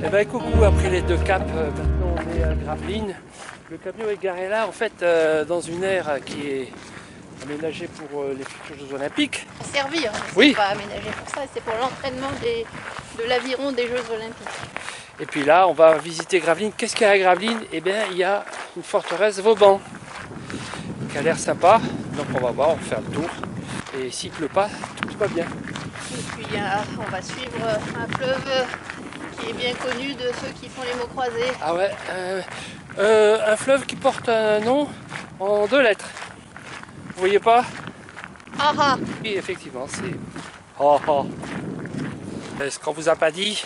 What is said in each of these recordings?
Eh ben coucou, après les deux caps, maintenant on est à Gravelines. Le camion est garé là, en fait, dans une aire qui est aménagée pour les futurs Jeux Olympiques. Servir, oui. C'est pas aménagé pour ça, c'est pour l'entraînement de l'aviron des Jeux Olympiques. Et puis là, on va visiter Gravelines. Qu'est-ce qu'il y a à Gravelines? Eh bien, il y a une forteresse Vauban qui a l'air sympa. Donc on va voir, on va faire le tour. Et s'il ne pleut pas, tout va bien. Et puis on va suivre un fleuve qui est bien connu de ceux qui font les mots croisés. Ah ouais, un fleuve qui porte un nom en 2 lettres. Vous voyez pas? Ah ah. Oui, effectivement, c'est... Oh, oh. Ce qu'on vous a pas dit,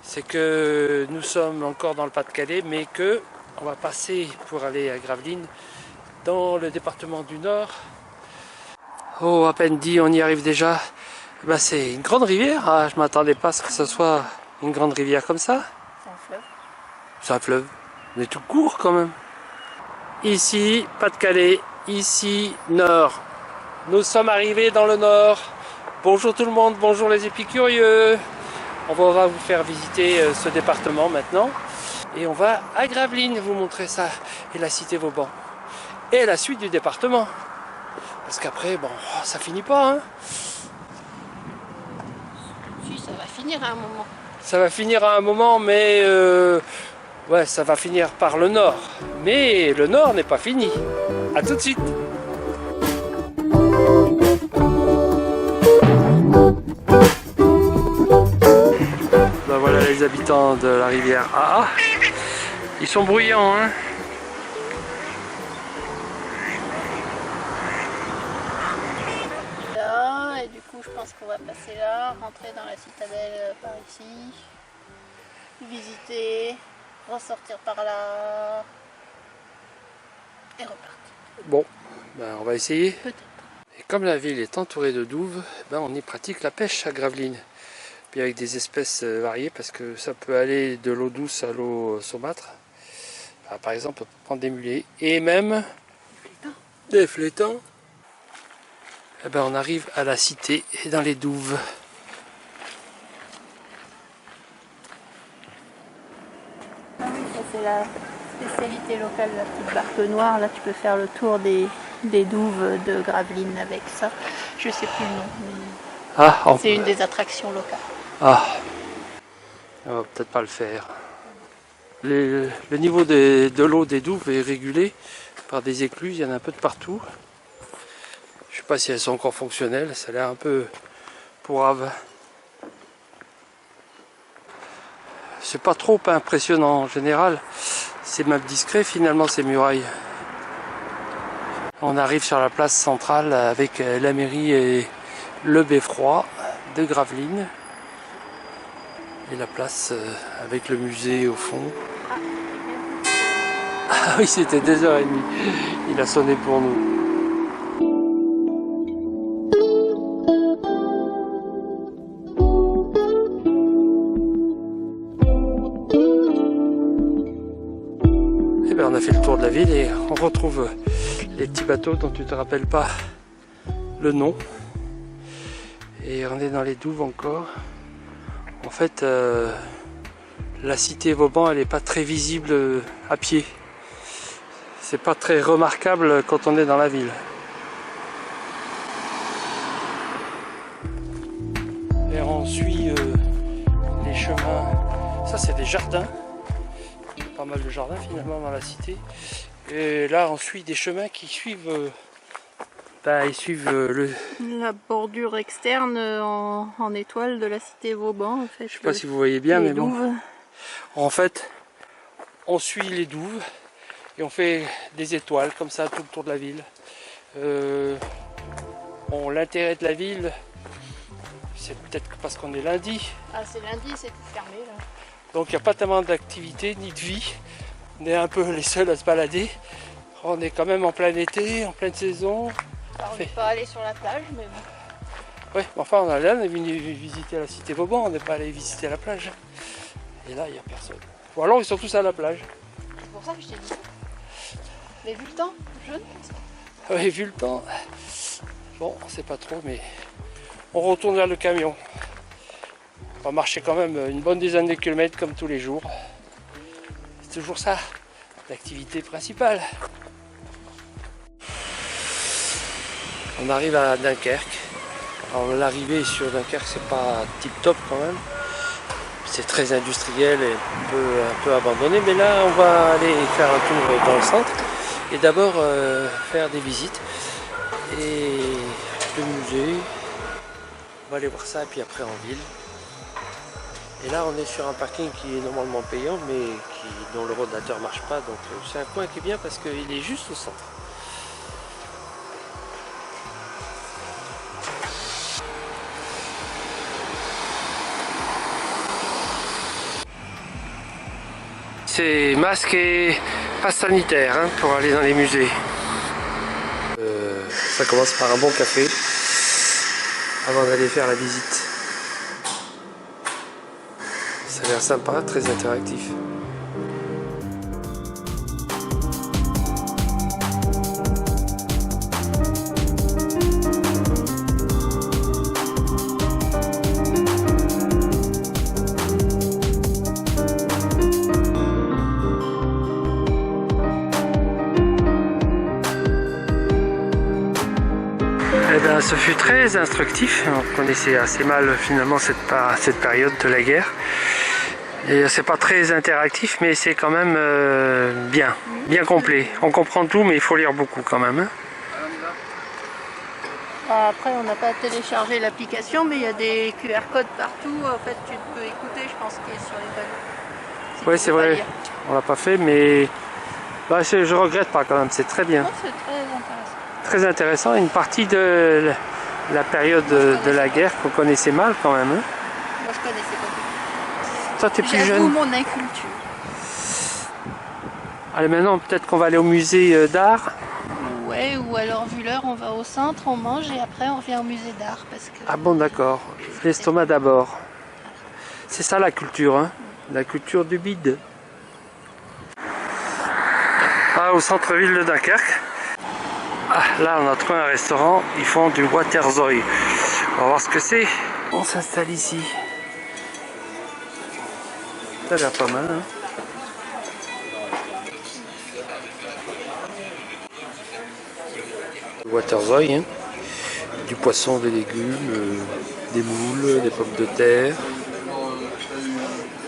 c'est que nous sommes encore dans le Pas-de-Calais, mais que on va passer pour aller à Gravelines dans le département du Nord. Oh, à peine dit, on y arrive déjà. Ben, c'est une grande rivière. Ah, je m'attendais pas à ce que ce soit une grande rivière comme ça. C'est un fleuve. C'est un fleuve, mais tout court quand même. Ici, Pas-de-Calais, ici, Nord. Nous sommes arrivés dans le Nord. Bonjour tout le monde, bonjour les épicurieux. On va vous faire visiter ce département maintenant. Et on va à Gravelines vous montrer ça. Et la cité Vauban. Et la suite du département. Parce qu'après, bon, ça finit pas, hein. Si, ça va finir à un moment. Ça va finir à un moment, mais... ouais, ça va finir par le Nord. Mais le Nord n'est pas fini. A tout de suite. Ben voilà les habitants de la rivière AA. Ils sont bruyants, hein. Là, et du coup, je pense qu'on va passer là, rentrer dans la citadelle par ici, visiter, ressortir par là, et repartir. Bon, ben on va essayer. Peut-être. Et comme la ville est entourée de douves, ben on y pratique la pêche à Gravelines. Puis avec des espèces variées, parce que ça peut aller de l'eau douce à l'eau saumâtre. Ben, par exemple, on peut prendre des mulets et même des flétans. Et ben on arrive à la cité et dans les douves. Ah oui, ça c'est la spécialité locale, la petite barque noire. Là, tu peux faire le tour des douves de Gravelines avec ça. Je sais plus le nom, mais c'est une des attractions locales. Ah, on va peut-être pas le faire. Le niveau de l'eau des douves est régulé par des écluses, il y en a un peu de partout. Je sais pas si elles sont encore fonctionnelles, ça a l'air un peu pourrave. C'est pas trop impressionnant en général, c'est même discret finalement ces murailles. On arrive sur la place centrale avec la mairie et le beffroi de Gravelines. Et la place avec le musée au fond. Ah oui, c'était 2h30. Il a sonné pour nous. Et bien on a fait le tour de la ville et on retrouve les petits bateaux dont tu te rappelles pas le nom. Et on est dans les douves encore. En fait, la cité Vauban, elle n'est pas très visible à pied. C'est pas très remarquable quand on est dans la ville. Et on suit les chemins. Ça, c'est des jardins. Il y a pas mal de jardins finalement dans la cité. Et là, on suit des chemins qui suivent. Ils suivent la bordure externe en étoile de la cité Vauban. En fait, je sais pas si vous voyez bien, mais douves. bon. En fait, on suit les douves et on fait des étoiles comme ça tout le tour de la ville. L'intérêt de la ville, c'est peut-être parce qu'on est lundi. Ah, c'est lundi, c'est tout fermé là. Donc il n'y a pas tellement d'activité ni de vie. On est un peu les seuls à se balader. On est quand même en plein été, en pleine saison. Alors, on n'est pas allé sur la plage, mais bon. Ouais, enfin on est venu visiter la cité Vauban, on n'est pas allé visiter la plage. Et là, il n'y a personne. Ou alors ils sont tous à la plage. C'est pour ça que je t'ai dit ça. Mais vu le temps, je ne pense pas. Oui, vu le temps. Bon, on sait pas trop, mais on retourne vers le camion. On va marcher quand même une bonne dizaine de kilomètres comme tous les jours. C'est toujours ça, l'activité principale. On arrive à Dunkerque. Alors l'arrivée sur Dunkerque, c'est pas tip top quand même. C'est très industriel et un peu abandonné, mais là on va aller faire un tour dans le centre et d'abord faire des visites et le musée. On va aller voir ça et puis après en ville. Et là on est sur un parking qui est normalement payant mais dont le rotateur marche pas, donc c'est un coin qui est bien parce qu'il est juste au centre. C'est masque et passe sanitaire hein, pour aller dans les musées. Ça commence par un bon café avant d'aller faire la visite. Ça a l'air sympa, très interactif. Eh bien, ce fut très instructif. On connaissait assez mal finalement cette période de la guerre. Et c'est pas très interactif, mais c'est quand même bien complet. On comprend tout, mais il faut lire beaucoup quand même. Hein. Après, on n'a pas téléchargé l'application, mais il y a des QR codes partout. En fait, tu peux écouter, je pense, qu'il est sur les panneaux. Si oui, c'est vrai. On l'a pas fait, mais bah, je regrette pas quand même. C'est très bien. Non, c'est très intéressant. Très intéressant. Une partie de la période de la guerre qu'on connaissait mal quand même. Hein. Moi, je connaissais pas. Toi, tu es plus jeune. J'avoue mon inculture. Allez, maintenant, peut-être qu'on va aller au musée d'art. Ouais, ou alors, vu l'heure, on va au centre, on mange et après, on revient au musée d'art. Parce que... Ah bon, d'accord. L'estomac d'abord. C'est ça la culture, hein. La culture du bide. Ah, au centre-ville de Dunkerque. Ah, là, on a trouvé un restaurant. Ils font du Waterzooi. On va voir ce que c'est. On s'installe ici. Ça a l'air pas mal, hein. Waterzooi, hein. Du poisson, des légumes, des moules, des pommes de terre.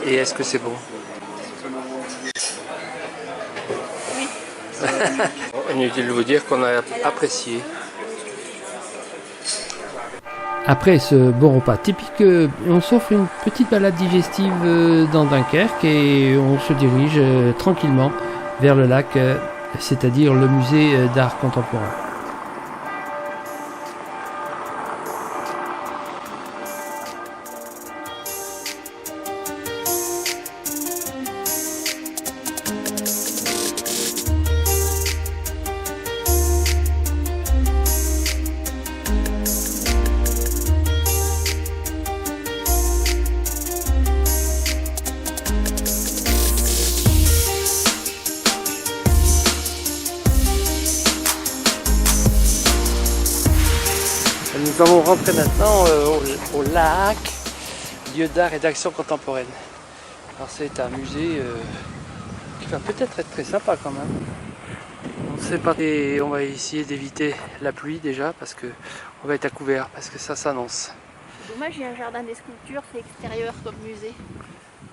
Et est-ce que c'est bon? Oui. Inutile de vous dire qu'on a apprécié. Après ce bon repas typique, on s'offre une petite balade digestive dans Dunkerque et on se dirige tranquillement vers le lac, c'est-à-dire le musée d'art contemporain. Nous allons rentrer maintenant au lac, lieu d'art et d'action contemporaine. Alors c'est un musée qui va peut-être être très sympa quand même. On ne sait pas, et on va essayer d'éviter la pluie déjà parce que on va être à couvert parce que ça s'annonce. Dommage, il y a un jardin des sculptures, c'est extérieur comme musée.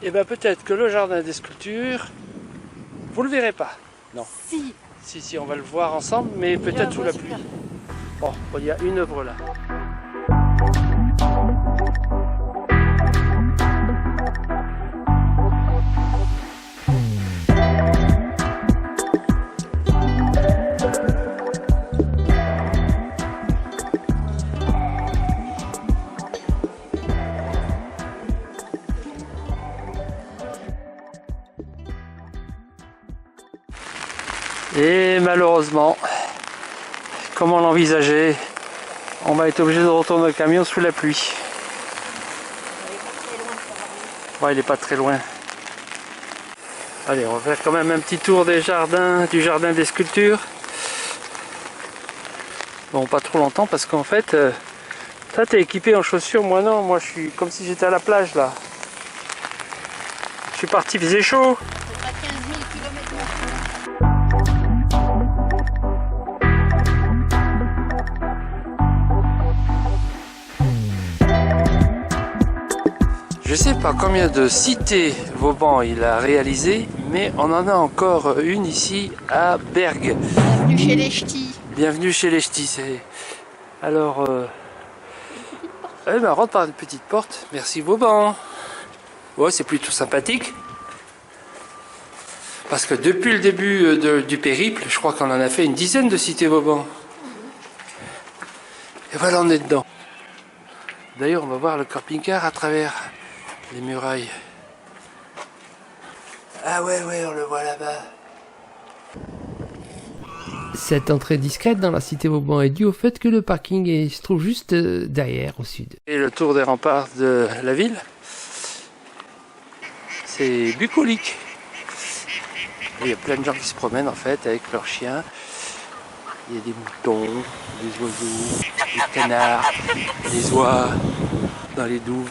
Et bien peut-être que le jardin des sculptures, vous le verrez pas. Non. Si. Si, on va le voir ensemble, mais peut-être sous la pluie. Bon, il y a une œuvre là. Et malheureusement, comme on l'envisageait, on va être obligé de retourner au camion sous la pluie. Ouais, il n'est pas très loin. Allez, on va faire quand même un petit tour des jardins, du jardin des sculptures. Bon, pas trop longtemps parce qu'en fait, Toi, t'es équipé en chaussures, moi non. Moi, je suis comme si j'étais à la plage, là. Je suis parti, il faisait chaud. C'est à 15 000 km/h. Je sais pas combien de cités Vauban il a réalisé, mais on en a encore une ici à Bergues. Bienvenue chez les ch'tis. Bienvenue chez les ch'tis. Alors, rentre par une petite porte. Merci Vauban. Ouais, c'est plutôt sympathique. Parce que depuis le début du périple, je crois qu'on en a fait une dizaine de cités Vauban. Et voilà, on est dedans. D'ailleurs, on va voir le camping-car à travers les murailles. Ah ouais, on le voit là-bas. Cette entrée discrète dans la cité Vauban est due au fait que le parking se trouve juste derrière, au sud. Et le tour des remparts de la ville, c'est bucolique. Il y a plein de gens qui se promènent en fait avec leurs chiens. Il y a des moutons, des oiseaux, des canards, des oies dans les douves.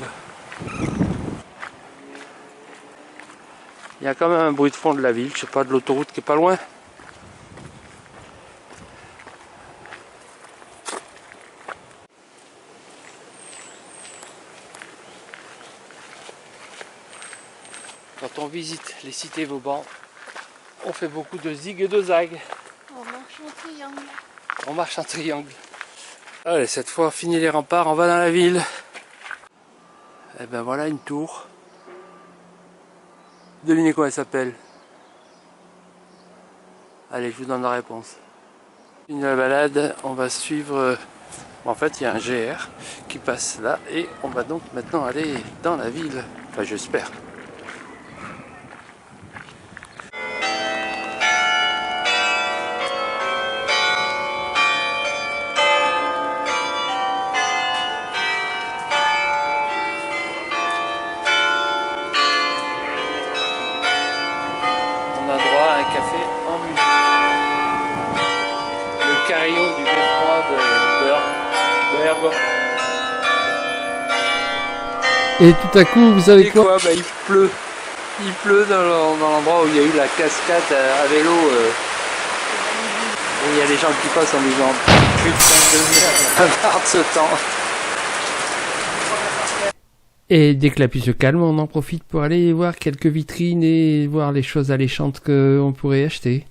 Il y a quand même un bruit de fond de la ville, je sais pas, de l'autoroute qui est pas loin. Quand on visite les cités Vauban, on fait beaucoup de zig et de zag. On marche en triangle. On marche en triangle. Allez, cette fois, fini les remparts, on va dans la ville. Et ben voilà une tour. Devinez comment elle s'appelle. Allez, je vous donne la réponse. Fini la balade, on va suivre... En fait, il y a un GR qui passe là et on va donc maintenant aller dans la ville. Enfin, j'espère. On a droit à un café en musique. Le carillon du beffroi de Bergues. Et tout à coup, vous savez Et quoi, quoi, il pleut. Il pleut dans l'endroit où il y a eu la cascade à vélo. Et il y a des gens qui passent en disant putain de merde, à part de ce temps. Et dès que la pluie se calme, on en profite pour aller voir quelques vitrines et voir les choses alléchantes qu'on pourrait acheter.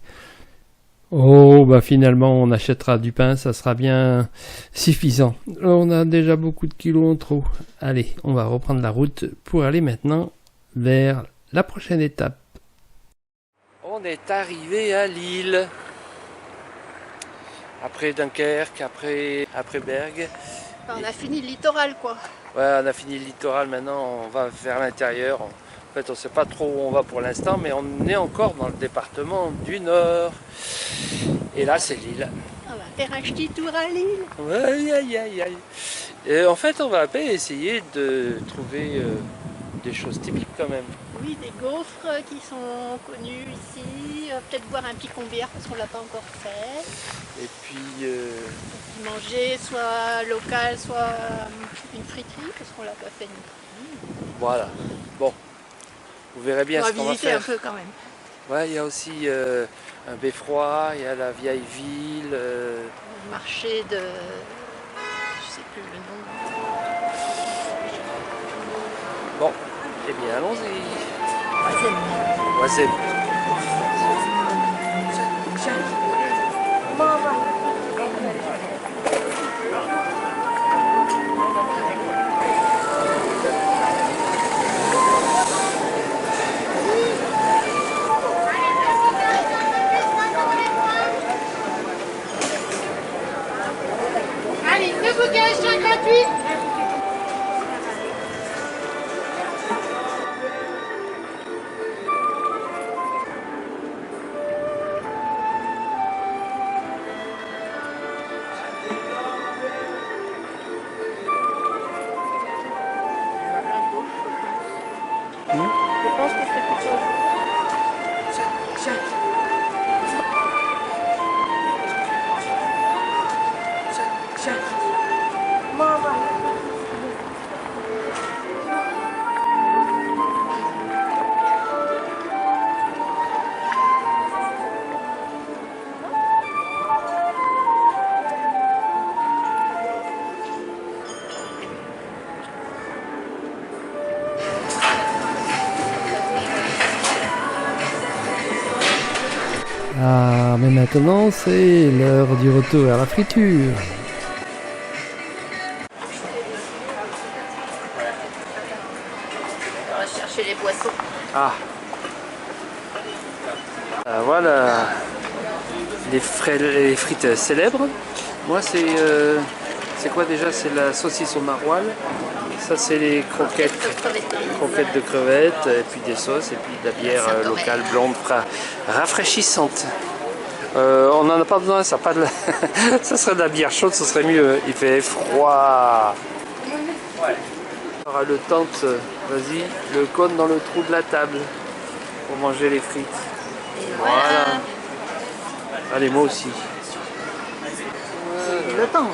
Oh, bah finalement, on achètera du pain, ça sera bien suffisant. On a déjà beaucoup de kilos en trop. Allez, on va reprendre la route pour aller maintenant vers la prochaine étape. On est arrivé à Lille. Après Dunkerque, après Bergues. On a fini le littoral, quoi. Ouais, on a fini le littoral, maintenant on va vers l'intérieur. En fait, on ne sait pas trop où on va pour l'instant, mais on est encore dans le département du Nord. Et là, c'est Lille. On va faire un petit tour à Lille. Aïe, aïe, aïe, aïe. Et en fait, on va essayer de trouver des choses typiques quand même. Oui, des gaufres qui sont connus ici. Peut-être boire un picon-bière parce qu'on ne l'a pas encore fait. Et puis... Manger soit local, soit une friterie parce qu'on l'a pas fait non plus. voilà. Bon, vous verrez bien ce qu'on va On va visiter faire. un peu quand même. Ouais, il y a aussi un beffroi, il y a la vieille ville. Le marché de... je sais plus le nom. Bon, eh bien allons-y. Oisem. Oisem. Allez, deux bouquets, chien gratuit. Je pense que c'est plutôt... Maman. Ah, mais maintenant c'est l'heure du retour à la friture. On va chercher les poissons. Ah. Voilà les frites célèbres. Moi c'est quoi déjà? C'est la saucisse au maroilles. Ça c'est les croquettes de crevettes, et puis des sauces, et puis de la bière locale blonde rafraîchissante. On n'en a pas besoin, ça, pas de ça serait de la bière chaude, ce serait mieux. Il fait froid. On aura le tente, vas-y, le cône dans le trou de la table pour manger les frites. Et voilà. Allez, moi aussi. Le temps.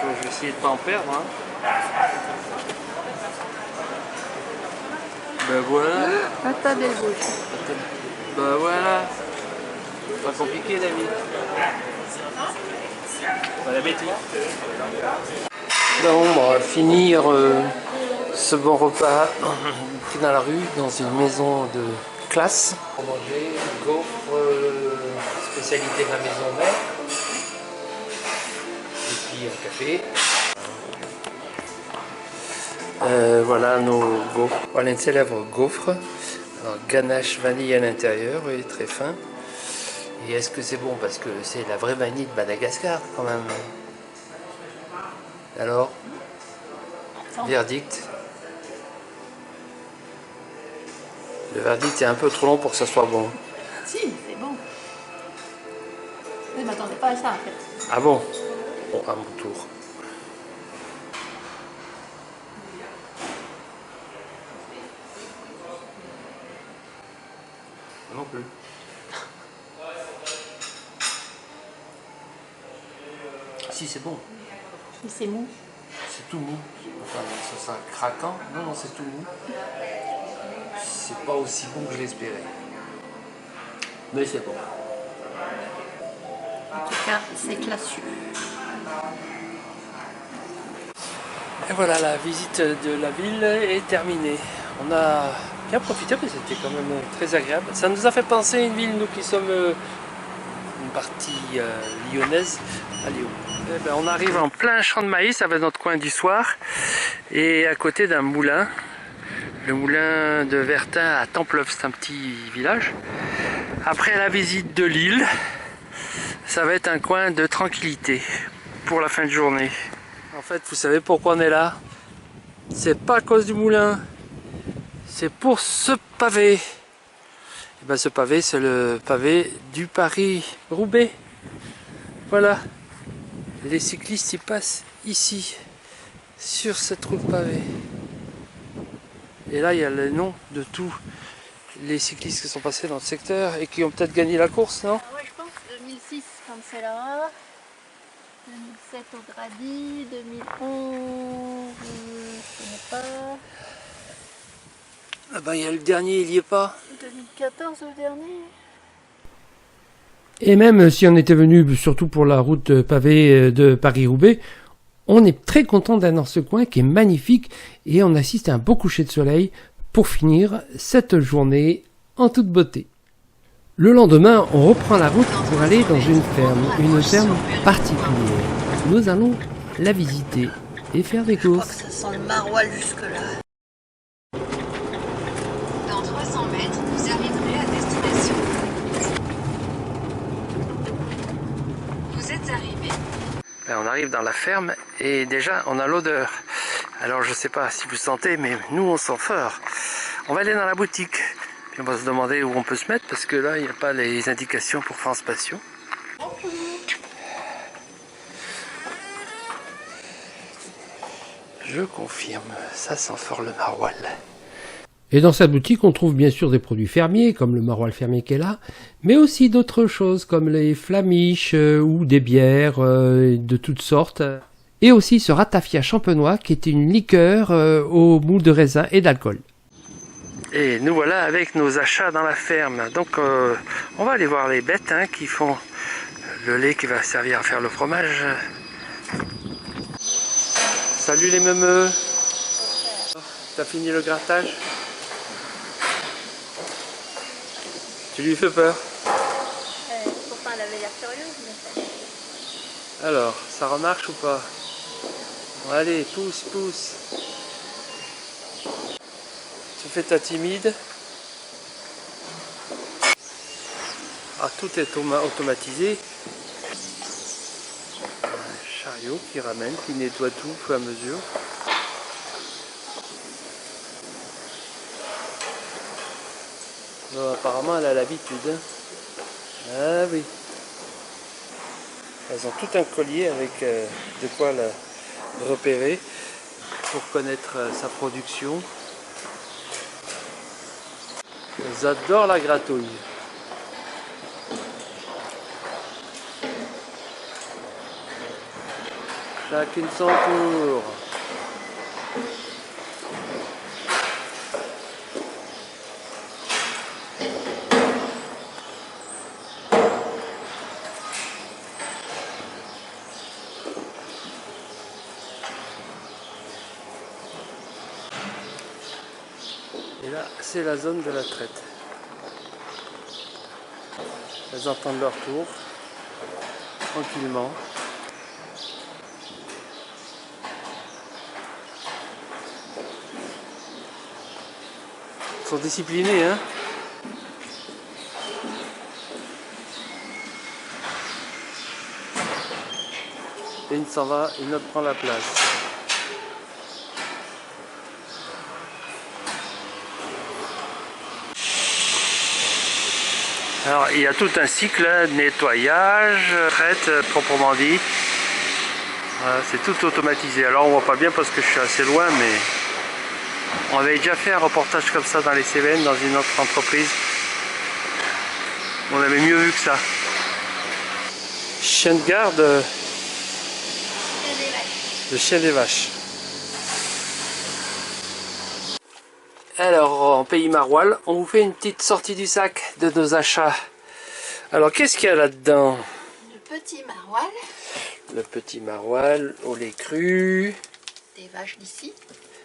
Donc, je vais essayer de ne pas en perdre. Hein. Ben voilà. Pâte des bouches. Ben voilà. Pas compliqué, David. Bon appétit. Bon, on va finir ce bon repas pris dans la rue, dans une maison de classe. On va manger gaufre, spécialité de la maison mère. Et puis un café. Voilà nos gaufres. Voilà une célèbre gaufre. Alors, ganache vanille à l'intérieur, oui, très fin. Et est-ce que c'est bon? Parce que c'est la vraie vanille de Madagascar quand même. Alors, verdict. Le verdict est un peu trop long pour que ça soit bon. Si, c'est bon. Je ne m'attendais pas à ça en fait. Ah bon? Bon, à mon tour. Non plus. Si, c'est bon. Et c'est mou. C'est tout mou. Enfin, ça sera craquant. Non, non, c'est tout mou. C'est pas aussi bon que je l'espérais. Mais c'est bon. En tout cas, c'est classieux. Et voilà, la visite de la ville est terminée. On a bien profité, mais c'était quand même très agréable. Ça nous a fait penser à une ville, nous qui sommes une partie lyonnaise, à Lyon. Eh ben, on arrive en plein champ de maïs avec notre coin du soir et à côté d'un moulin. Le moulin de Vertin à Templeuf, c'est un petit village. Après la visite de l'île, ça va être un coin de tranquillité pour la fin de journée. En fait, vous savez pourquoi on est là? C'est pas à cause du moulin, c'est pour ce pavé. Et ben, ce pavé, c'est le pavé du Paris-Roubaix. Voilà. Les cyclistes ils passent ici, sur cette route pavée. Et là, il y a le nom de tous les cyclistes qui sont passés dans le secteur et qui ont peut-être gagné la course, non? Ah ouais, je pense 2006 Cancella, 2007 au Grady, 2011, je connais pas. Ah ben, il y a le dernier, il y est pas. 2014 au dernier. Et même si on était venu surtout pour la route pavée de Paris-Roubaix, on est très content d'être dans ce coin qui est magnifique et on assiste à un beau coucher de soleil pour finir cette journée en toute beauté. Le lendemain, on reprend la route pour aller dans une ferme particulière. Nous allons la visiter et faire des Je crois courses. que ça sent le maroilles jusque-là. Dans 300 mètres, vous arriverez à destination. Vous êtes arrivé. On arrive dans la ferme et déjà on a l'odeur. Alors je sais pas si vous sentez, mais nous on sent fort. On va aller dans la boutique. Puis on va se demander où on peut se mettre parce que là il n'y a pas les indications pour France Passion. Je confirme, ça sent fort le maroilles. Et dans cette boutique, on trouve bien sûr des produits fermiers, comme le maroilles fermier qui est là, mais aussi d'autres choses comme les flamiches ou des bières de toutes sortes. Et aussi ce ratafia champenois qui est une liqueur au mou de raisin et d'alcool. Et nous voilà avec nos achats dans la ferme. Donc on va aller voir les bêtes qui font le lait qui va servir à faire le fromage. Salut les meumeux. T'as fini le grattage? Tu lui fais peur? Pourtant elle avait l'air curieuse. Mais... Alors, ça remarche ou pas? Bon, allez, pousse, pousse. Tu fais ta timide. Ah, tout est automatisé. Un chariot qui ramène, qui nettoie tout au fur et à mesure. Bon, apparemment, elle a l'habitude. Hein. Ah oui. Elles ont tout un collier avec de quoi la repérer pour connaître sa production. Elles adorent la gratouille. Chacune son tour. Et là, c'est la zone de la traite. Elles entendent leur tour, tranquillement. Ils sont disciplinés, hein? Et une s'en va, une autre prend la place. Alors il y a tout un cycle, nettoyage, traite proprement dit. Voilà, c'est tout automatisé. Alors on voit pas bien parce que je suis assez loin, mais on avait déjà fait un reportage comme ça dans les Cévennes, dans une autre entreprise. On avait mieux vu que ça. Chien de garde, le chien des vaches. Alors en pays maroilles, on vous fait une petite sortie du sac de nos achats. Alors qu'est-ce qu'il y a là-dedans? Le petit maroilles. Le petit maroilles au lait cru. Des vaches d'ici.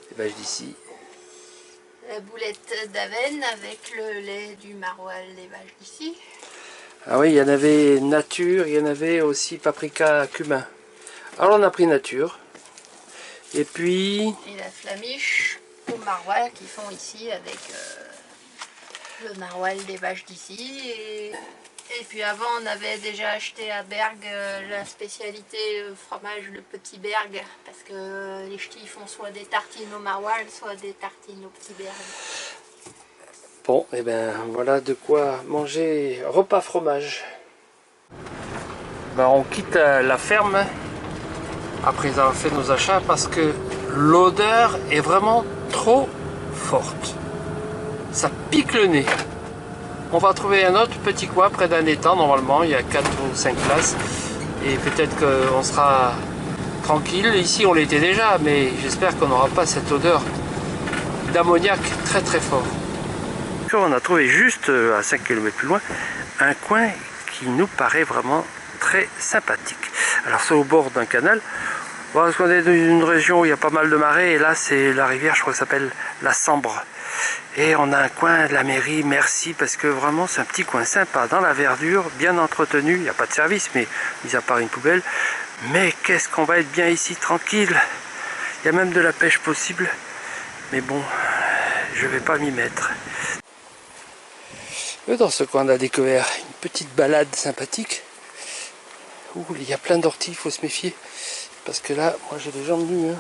Des vaches d'ici. La boulette d'Avenne avec le lait du maroilles des vaches d'ici. Ah oui, il y en avait nature, il y en avait aussi paprika cumin. Alors on a pris nature. Et puis... Et la flamiche au maroilles qu'ils font ici avec le maroilles des vaches d'ici. Et puis avant on avait déjà acheté à Berg la spécialité fromage le petit Berg. Parce que les ch'tis font soit des tartines au maroilles, soit des tartines au petit Berg. Bon, et ben voilà de quoi manger repas fromage. Ben, on quitte la ferme après avoir fait nos achats parce que l'odeur est vraiment trop forte. Ça pique le nez. On va trouver un autre petit coin près d'un étang. Normalement, il y a 4 ou 5 places. Et peut-être qu'on sera tranquille. Ici, on l'était déjà, mais j'espère qu'on n'aura pas cette odeur d'ammoniac très très fort. On a trouvé juste à 5 km plus loin un coin qui nous paraît vraiment très sympathique. Alors c'est au bord d'un canal. Parce qu'on est dans une région où il y a pas mal de marais et là c'est la rivière, je crois que ça s'appelle la Sambre. Et on a un coin de la mairie, merci, parce que vraiment c'est un petit coin sympa, dans la verdure, bien entretenu. Il n'y a pas de service, mais mis à part une poubelle. Mais qu'est-ce qu'on va être bien ici, tranquille. Il y a même de la pêche possible. Mais bon, je vais pas m'y mettre. Dans ce coin on a découvert une petite balade sympathique. Ouh, il y a plein d'orties, il faut se méfier. Parce que là, moi j'ai les jambes nues. Hein.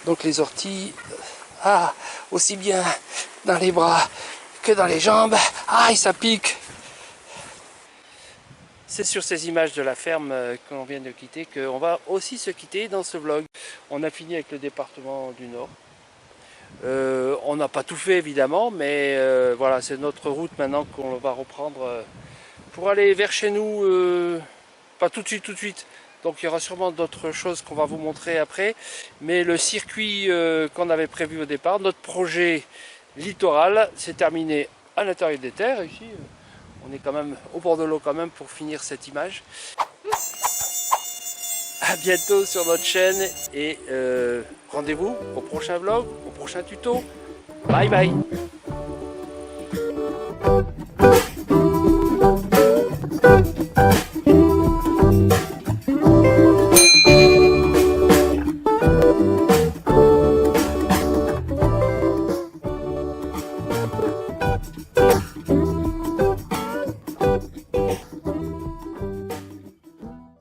Donc les orties, aussi bien dans les bras que dans les jambes. Aïe, ça pique. C'est sur ces images de la ferme qu'on vient de quitter qu'on va aussi se quitter dans ce vlog. On a fini avec le département du Nord. On n'a pas tout fait évidemment, mais voilà, c'est notre route maintenant qu'on va reprendre pour aller vers chez nous. Pas tout de suite. Donc il y aura sûrement d'autres choses qu'on va vous montrer après. Mais le circuit qu'on avait prévu au départ, notre projet littoral, s'est terminé à l'intérieur des terres. Ici, on est quand même au bord de l'eau quand même pour finir cette image. À bientôt sur notre chaîne et rendez-vous au prochain vlog, au prochain tuto. Bye bye.